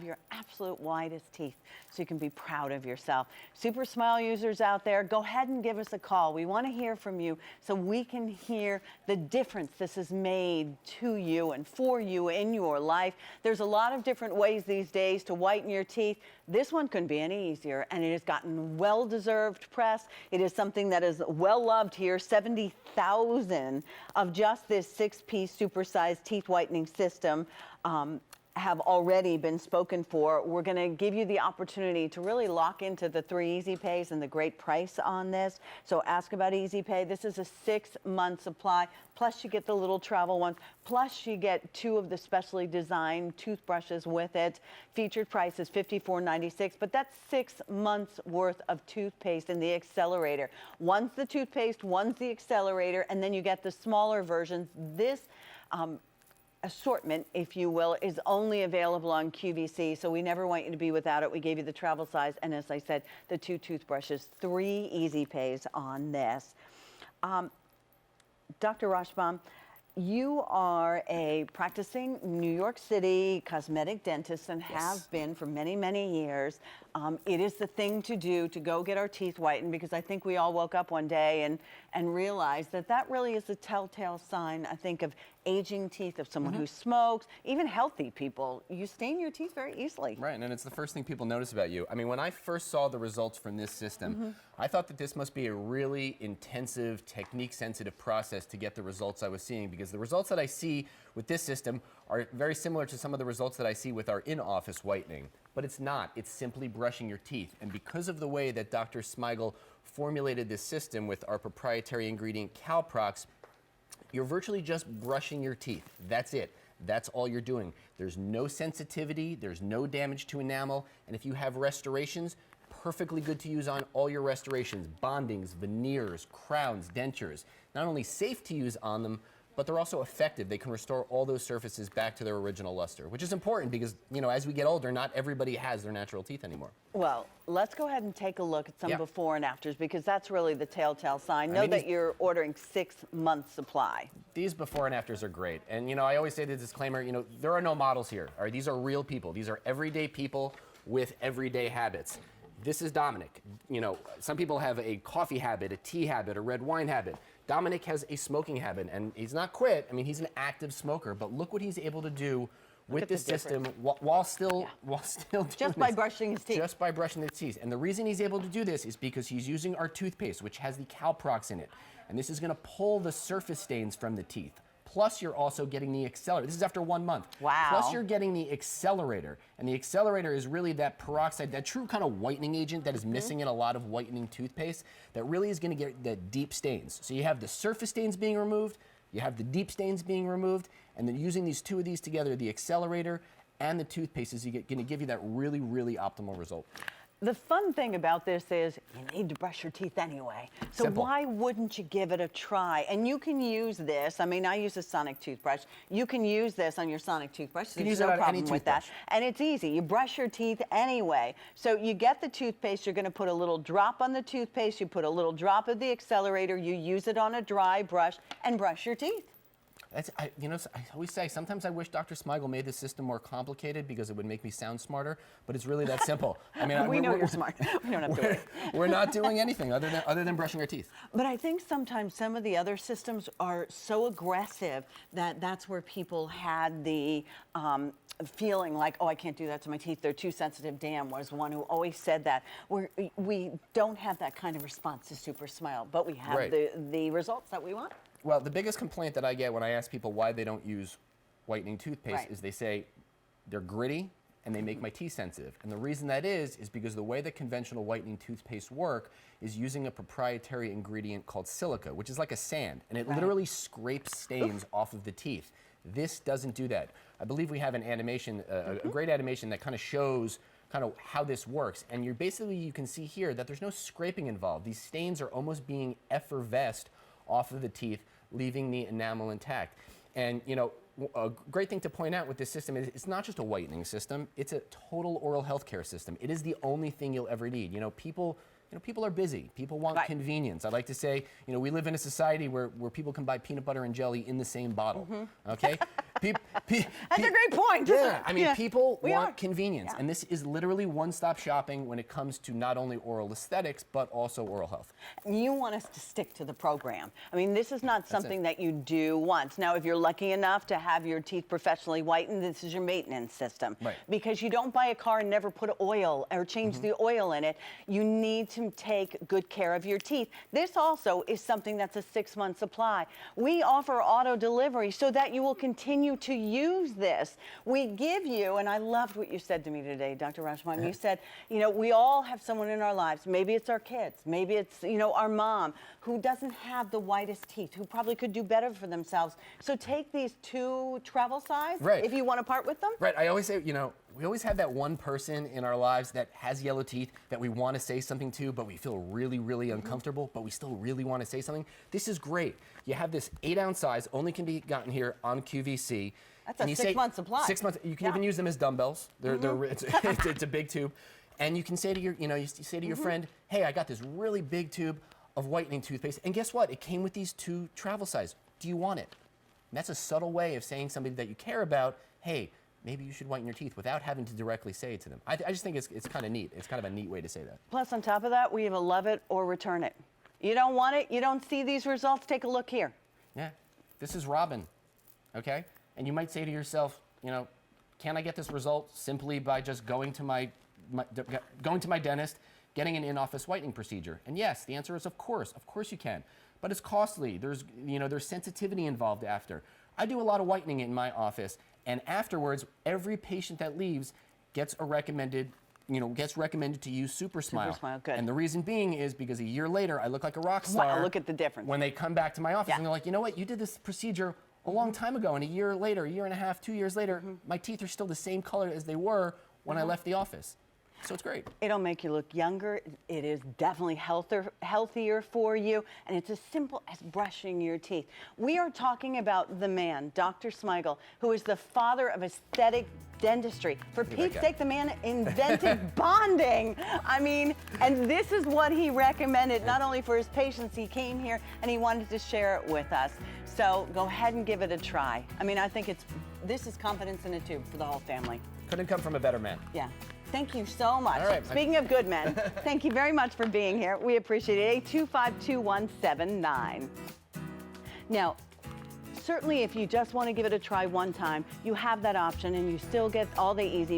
your absolute whitest teeth so you can be proud of yourself. Supersmile users out there, go ahead and give us a call. We want to hear from you so we can hear the difference this has made to you and for you in your life. There's a lot of different ways these days to whiten your teeth. This one couldn't be any easier, and it has gotten well-deserved press. It is something that is well-loved here. 70,000 of just this 6-piece supersized teeth whitening system have already been spoken for. We're going to give you the opportunity to really lock into the 3 easy pays and the great price on this. So ask about easy pay. This is a 6-month supply, plus you get the little travel ones, plus you get 2 of the specially designed toothbrushes with it. Featured price is $54.96, but that's 6 months worth of toothpaste in the accelerator. One's the toothpaste, one's the accelerator, and then you get the smaller versions. This assortment, if you will, is only available on QVC, so we never want you to be without it. We gave you the travel size, and as I said, the 2 toothbrushes, 3 easy pays on this. Dr. Rashbaum, you are a practicing New York City cosmetic dentist and have been for many, many years. It is the thing to do to go get our teeth whitened, because I think we all woke up one day and realized that that really is a telltale sign, I think, of aging teeth, of someone who smokes, even healthy people. You stain your teeth very easily. Right, and it's the first thing people notice about you. I mean, when I first saw the results from this system, I thought that this must be a really intensive, technique-sensitive process to get the results I was seeing, because the results that I see with this system are very similar to some of the results that I see with our in-office whitening. But it's not. It's simply brushing your teeth. And because of the way that Dr. Smigel formulated this system with our proprietary ingredient Calprox, you're virtually just brushing your teeth. That's it. That's all you're doing. There's no sensitivity, there's no damage to enamel, and if you have restorations, perfectly good to use on all your restorations, bondings, veneers, crowns, dentures. Not only safe to use on them, but they're also effective. They can restore all those surfaces back to their original luster, which is important because, you know, as we get older, not everybody has their natural teeth anymore. Well, let's go ahead and take a look at some before and afters, because that's really the telltale sign. Know that you're ordering 6-month supply. These before and afters are great. And, you know, I always say the disclaimer, you know, there are no models here. All right? These are real people. These are everyday people with everyday habits. This is Dominic. You know, some people have a coffee habit, a tea habit, a red wine habit. Dominic has a smoking habit, and he's not quit. I mean, he's an active smoker, but look what he's able to do with this system while still doing just by brushing his teeth. Just by brushing his teeth. And the reason he's able to do this is because he's using our toothpaste, which has the Calprox in it. And this is going to pull the surface stains from the teeth. Plus, you're also getting the accelerator. This is after 1 month. Wow. Plus, you're getting the accelerator. And the accelerator is really that peroxide, that true kind of whitening agent that is missing in a lot of whitening toothpaste that really is going to get the deep stains. So you have the surface stains being removed, you have the deep stains being removed, and then using these 2 of these together, the accelerator and the toothpaste, is going to give you that really, really optimal result. The fun thing about this is you need to brush your teeth anyway. So Simple. Why wouldn't you give it a try? And you can use this. I mean, I use a sonic toothbrush. You can use this on your sonic toothbrush. You can There's use it no on problem any with that. toothbrush. And it's easy. You brush your teeth anyway. So you get the toothpaste. You're going to put a little drop on the toothpaste. You put a little drop of the accelerator. You use it on a dry brush and brush your teeth. You know, I always say, sometimes I wish Dr. Smigel made this system more complicated because it would make me sound smarter, but it's really that simple. I mean, we know you're smart. We don't have to worry. We're not doing anything other than brushing our teeth. But I think sometimes some of the other systems are so aggressive that that's where people had the feeling like, oh, I can't do that to my teeth. They're too sensitive. Dan was one who always said that. We don't have that kind of response to Supersmile, but we have the results that we want. Well, the biggest complaint that I get when I ask people why they don't use whitening toothpaste is they say they're gritty and they make my teeth sensitive. And the reason that is because the way that conventional whitening toothpaste work is using a proprietary ingredient called silica, which is like a sand, and it literally scrapes stains off of the teeth. This doesn't do that. I believe we have an animation, a great animation that kind of shows kind of how this works. And you can see here that there's no scraping involved. These stains are almost being effervesced off of the teeth, leaving the enamel intact. And, you know, a great thing to point out with this system is it's not just a whitening system, it's a total oral health care system. It is the only thing you'll ever need. You know, people are busy. People want convenience. I like to say, you know, we live in a society where people can buy peanut butter and jelly in the same bottle. Okay? That's a great point. Yeah, I mean, people we want are. convenience, and this is literally one-stop shopping when it comes to not only oral aesthetics, but also oral health. You want us to stick to the program. I mean, this is not something that you do once. Now, if you're lucky enough to have your teeth professionally whitened, this is your maintenance system. Right. Because you don't buy a car and never put oil or change the oil in it. You need to take good care of your teeth. This also is something that's a 6-month supply. We offer auto delivery so that you will continue to use this. We give you, and I loved what you said to me today, Dr. Rashman. You said, you know, we all have someone in our lives. Maybe it's our kids. Maybe it's, you know, our mom who doesn't have the whitest teeth, who probably could do better for themselves. So take these 2 travel size if you want to part with them. Right. I always say, you know, we always have that one person in our lives that has yellow teeth that we want to say something to, but we feel really, really uncomfortable, but we still really want to say something. This is great. You have this 8-ounce size, only can be gotten here on QVC. That's a 6-month supply. 6 months. You can even use them as dumbbells. It's a big tube. And you can say to your, you know, you say to your friend, hey, I got this really big tube of whitening toothpaste. And guess what? It came with these 2 travel size. Do you want it? And that's a subtle way of saying somebody that you care about, hey, maybe you should whiten your teeth without having to directly say it to them. I just think it's kind of neat. It's kind of a neat way to say that. Plus, on top of that, we have a love it or return it. You don't want it, you don't see these results, take a look here. Yeah, this is Robin, okay? And you might say to yourself, you know, can I get this result simply by just going to my dentist, getting an in-office whitening procedure? And yes, the answer is of course you can. But it's costly. There's sensitivity involved after. I do a lot of whitening in my office, and afterwards, every patient that leaves gets recommended to use Supersmile. Supersmile, good. And the reason being is because a year later, I look like a rock star. Wow, look at the difference. When they come back to my office and they're like, you know what, you did this procedure a long time ago, and a year later, a year and a half, 2 years later, my teeth are still the same color as they were when I left the office. So it's great. It'll make you look younger. It is definitely healthier for you, and it's as simple as brushing your teeth. We are talking about the man, Dr. Smigel, who is the father of aesthetic dentistry. For Pete's sake, the man invented bonding. I mean, and this is what he recommended, not only for his patients. He came here and he wanted to share it with us. So go ahead and give it a try. I mean, I think this is confidence in a tube for the whole family. Couldn't come from a better man. Yeah. Thank you so much. All right. Speaking of good men, thank you very much for being here. We appreciate it. 825-2179. Now, certainly if you just want to give it a try one time, you have that option and you still get all the easy